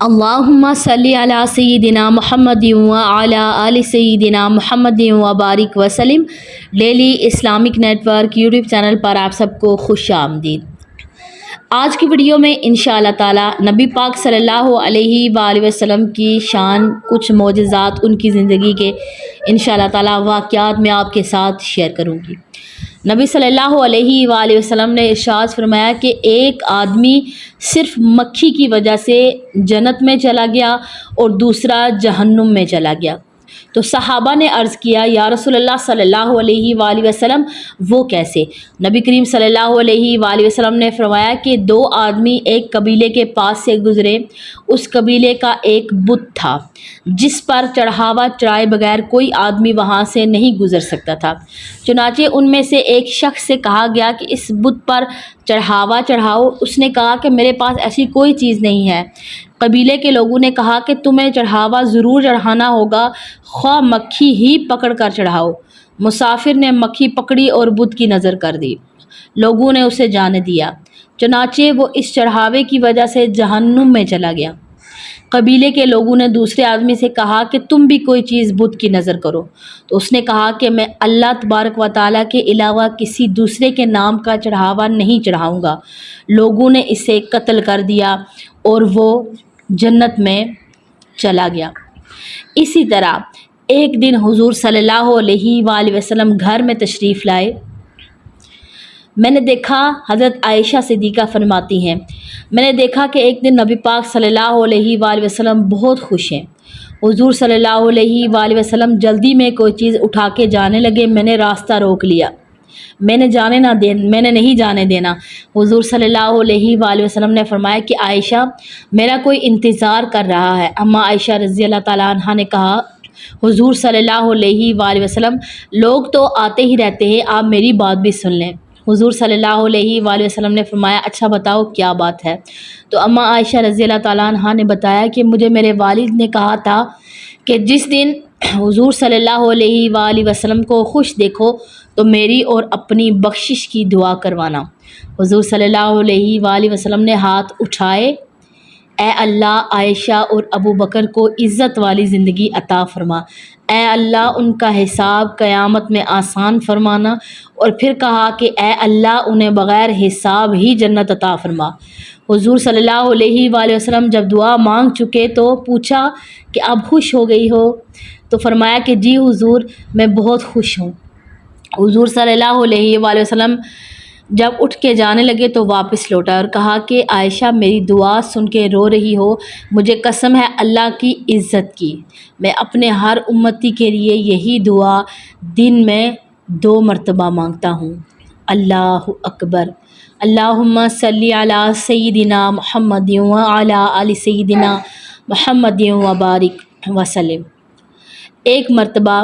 اللہم صلی علی سیدنا محمد وعلی آل سیدنا محمد وبارک وسلم۔ Daily Islamic network YouTube channel پر آپ سب کو خوش آمدید۔ آج کی ویڈیو میں انشاءاللہ تعالی نبی پاک صلی اللہ علیہ وآلہ وسلم کی شان، کچھ معجزات ان کی زندگی کے انشاءاللہ تعالی واقعات میں آپ کے ساتھ شیئر کروں گی۔ نبی صلی اللہ علیہ وآلہ وسلم نے ارشاد فرمایا کہ ایک آدمی صرف مکھی کی وجہ سے جنت میں چلا گیا اور دوسرا جہنم میں چلا گیا۔ تو صحابہ نے عرض کیا یا رسول اللہ صلی اللہ علیہ وآلہ وسلم وہ کیسے؟ نبی کریم صلی اللہ علیہ وآلہ وسلم نے فرمایا کہ دو آدمی ایک قبیلے کے پاس سے گزرے۔ اس قبیلے کا ایک بت تھا جس پر چڑھاوا چڑھائے بغیر کوئی آدمی وہاں سے نہیں گزر سکتا تھا۔ چنانچہ ان میں سے ایک شخص سے کہا گیا کہ اس بت پر چڑھاوا چڑھاؤ۔ اس نے کہا کہ میرے پاس ایسی کوئی چیز نہیں ہے۔ قبیلے کے لوگوں نے کہا کہ تمہیں چڑھاوا ضرور چڑھانا ہوگا، خواہ مکھی ہی پکڑ کر چڑھاؤ۔ مسافر نے مکھی پکڑی اور بت کی نظر کر دی۔ لوگوں نے اسے جانے دیا، چنانچہ وہ اس چڑھاوے کی وجہ سے جہنم میں چلا گیا۔ قبیلے کے لوگوں نے دوسرے آدمی سے کہا کہ تم بھی کوئی چیز بت کی نظر کرو۔ تو اس نے کہا کہ میں اللہ تبارک و تعالیٰ کے علاوہ کسی دوسرے کے نام کا چڑھاوا نہیں چڑھاؤں گا۔ لوگوں نے اسے قتل کر دیا اور وہ جنت میں چلا گیا۔ اسی طرح ایک دن حضور صلی اللہ علیہ وآلہ وسلم گھر میں تشریف لائے۔ میں نے دیکھا، حضرت عائشہ صدیقہ فرماتی ہیں، میں نے دیکھا کہ ایک دن نبی پاک صلی اللہ علیہ وآلہ وسلم بہت خوش ہیں۔ حضور صلی اللہ علیہ وآلہ وسلم جلدی میں کوئی چیز اٹھا کے جانے لگے۔ میں نے راستہ روک لیا، میں نے نہیں جانے دینا۔ حضور صلی اللہ علیہ وآلہ وسلم نے فرمایا کہ عائشہ میرا کوئی انتظار کر رہا ہے۔ اما عائشہ رضی اللہ تعالیٰ عنہا نے کہا حضور صلی اللہ علیہ وآلہ وسلم لوگ تو آتے ہی رہتے ہیں، آپ میری بات بھی سن لیں۔ حضور صلی اللہ علیہ وآلہ وسلم نے فرمایا اچھا بتاؤ کیا بات ہے؟ تو اما عائشہ رضی اللہ تعالیٰ عنہا نے بتایا کہ مجھے میرے والد نے کہا تھا کہ جس دن حضور صلی اللہ علیہ وآلہ وسلم کو خوش دیکھو تو میری اور اپنی بخشش کی دعا کروانا۔ حضور صلی اللہ علیہ وآلہ وسلم نے ہاتھ اٹھائے، اے اللہ عائشہ اور ابو بکر کو عزت والی زندگی عطا فرما، اے اللہ ان کا حساب قیامت میں آسان فرمانا، اور پھر کہا کہ اے اللہ انہیں بغیر حساب ہی جنت عطا فرما۔ حضور صلی اللہ علیہ وآلہ وسلم جب دعا مانگ چکے تو پوچھا کہ اب خوش ہو گئی ہو؟ تو فرمایا کہ جی حضور میں بہت خوش ہوں۔ حضور صلی اللہ علیہ وآلہ وسلم جب اٹھ کے جانے لگے تو واپس لوٹا اور کہا کہ عائشہ میری دعا سن کے رو رہی ہو؟ مجھے قسم ہے اللہ کی عزت کی، میں اپنے ہر امتی کے لیے یہی دعا دن میں 2 مرتبہ مانگتا ہوں۔ اللہ اکبر۔ اللہم صلی علی سیدنا محمد وعلی آل سیدنا محمد وبارک وسلم۔ ایک مرتبہ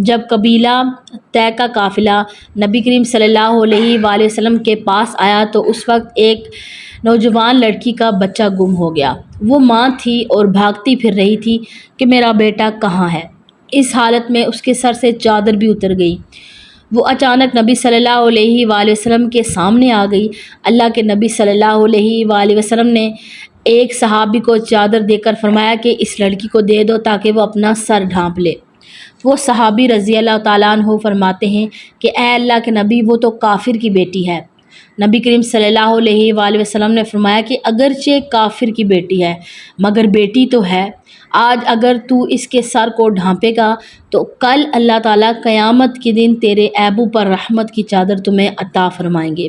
جب قبیلہ طے کا قافلہ نبی کریم صلی اللہ علیہ وآلہ وسلم کے پاس آیا تو اس وقت ایک نوجوان لڑکی کا بچہ گم ہو گیا۔ وہ ماں تھی اور بھاگتی پھر رہی تھی کہ میرا بیٹا کہاں ہے۔ اس حالت میں اس کے سر سے چادر بھی اتر گئی۔ وہ اچانک نبی صلی اللہ علیہ وآلہ وسلم کے سامنے آ گئی۔ اللہ کے نبی صلی اللہ علیہ وآلہ وسلم نے ایک صحابی کو چادر دے کر فرمایا کہ اس لڑکی کو دے دو تاکہ وہ اپنا سر ڈھانپ لے۔ وہ صحابی رضی اللہ تعالیٰ عنہ فرماتے ہیں کہ اے اللہ کے نبی وہ تو کافر کی بیٹی ہے۔ نبی کریم صلی اللہ علیہ وآلہ وسلم نے فرمایا کہ اگرچہ کافر کی بیٹی ہے مگر بیٹی تو ہے۔ آج اگر تو اس کے سر کو ڈھانپے گا تو کل اللہ تعالیٰ قیامت کے دن تیرے عیبوں پر رحمت کی چادر تمہیں عطا فرمائیں گے۔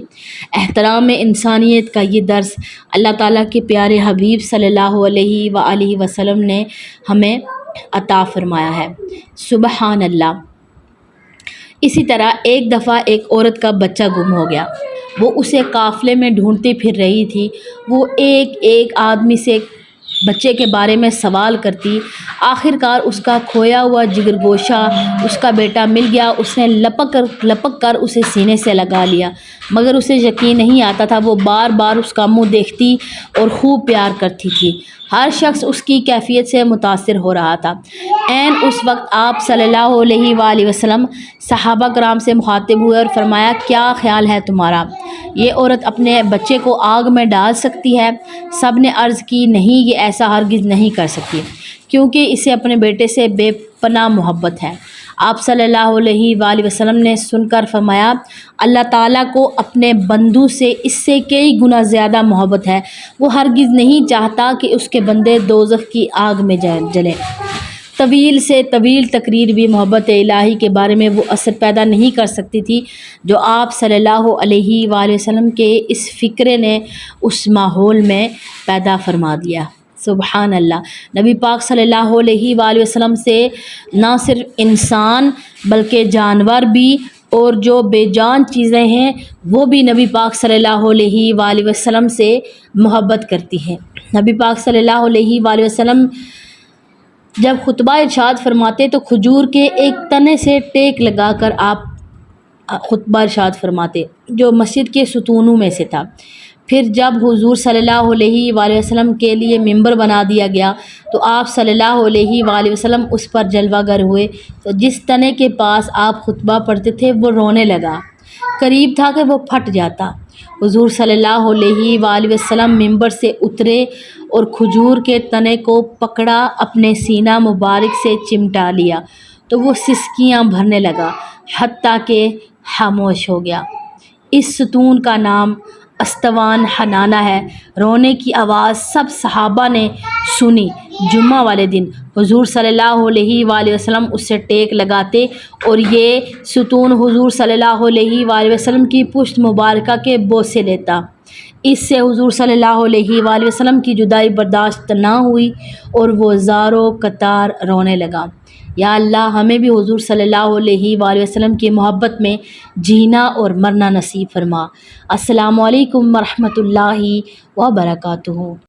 احترام انسانیت کا یہ درس اللہ تعالیٰ کے پیارے حبیب صلی اللہ علیہ وآلہ وسلم نے ہمیں عطا فرمایا ہے۔ سبحان اللہ۔ اسی طرح ایک دفعہ ایک عورت کا بچہ گم ہو گیا۔ وہ اسے قافلے میں ڈھونڈتی پھر رہی تھی۔ وہ ایک آدمی سے بچے کے بارے میں سوال کرتی۔ آخر کار اس کا کھویا ہوا جگر گوشہ اس کا بیٹا مل گیا۔ اس نے لپک کر اسے سینے سے لگا لیا مگر اسے یقین نہیں آتا تھا۔ وہ بار بار اس کا منہ دیکھتی اور خوب پیار کرتی تھی۔ ہر شخص اس کی کیفیت سے متاثر ہو رہا تھا۔ عین اس وقت آپ صلی اللہ علیہ وآلہ وسلم صحابہ کرام سے مخاطب ہوئے اور فرمایا، کیا خیال ہے تمہارا؟ یہ عورت اپنے بچے کو آگ میں ڈال سکتی ہے؟ سب نے عرض کی، نہیں، یہ ایسا ہرگز نہیں کر سکتی، کیونکہ اسے اپنے بیٹے سے بے پناہ محبت ہے۔ آپ صلی اللہ علیہ وآلہ وسلم نے سن کر فرمایا، اللہ تعالیٰ کو اپنے بندوں سے اس سے کئی گنا زیادہ محبت ہے، وہ ہرگز نہیں چاہتا کہ اس کے بندے دوزخ کی آگ میں جلیں۔ طویل سے طویل تقریر بھی محبت الہی کے بارے میں وہ اثر پیدا نہیں کر سکتی تھی جو آپ صلی اللہ علیہ وآلہ وسلم کے اس فکرے نے اس ماحول میں پیدا فرما دیا۔ سبحان اللہ۔ نبی پاک صلی اللہ علیہ وآلہ وسلم سے نہ صرف انسان بلکہ جانور بھی اور جو بے جان چیزیں ہیں وہ بھی نبی پاک صلی اللہ علیہ وآلہ وسلم سے محبت کرتی ہیں۔ نبی پاک صلی اللہ علیہ وآلہ وسلم جب خطبہ ارشاد فرماتے تو کھجور کے ایک تنے سے ٹیک لگا کر آپ خطبہ ارشاد فرماتے جو مسجد کے ستونوں میں سے تھا۔ پھر جب حضور صلی اللہ علیہ وآلہ وسلم کے لیے ممبر بنا دیا گیا تو آپ صلی اللہ علیہ وآلہ وسلم اس پر جلوہ گر ہوئے، تو جس تنے کے پاس آپ خطبہ پڑھتے تھے وہ رونے لگا، قریب تھا کہ وہ پھٹ جاتا۔ حضور صلی اللہ علیہ وآلہ وسلم ممبر سے اترے اور کھجور کے تنے کو پکڑا، اپنے سینہ مبارک سے چمٹا لیا تو وہ سسکیاں بھرنے لگا حتیٰ کہ خاموش ہو گیا۔ اس ستون کا نام استوان حنانہ ہے۔ رونے کی آواز سب صحابہ نے سنی۔ جمعہ والے دن حضور صلی اللہ علیہ وآلہ وسلم اس سے ٹیک لگاتے اور یہ ستون حضور صلی اللہ علیہ وآلہ وسلم کی پشت مبارکہ کے بوسے لیتا۔ اس سے حضور صلی اللہ علیہ وآلہ وسلم کی جدائی برداشت نہ ہوئی اور وہ زاروں قطار رونے لگا۔ یا اللہ، ہمیں بھی حضور صلی اللہ علیہ وآلہ وسلم کی محبت میں جینا اور مرنا نصیب فرما۔ السلام علیکم ورحمۃ اللہ وبرکاتہ۔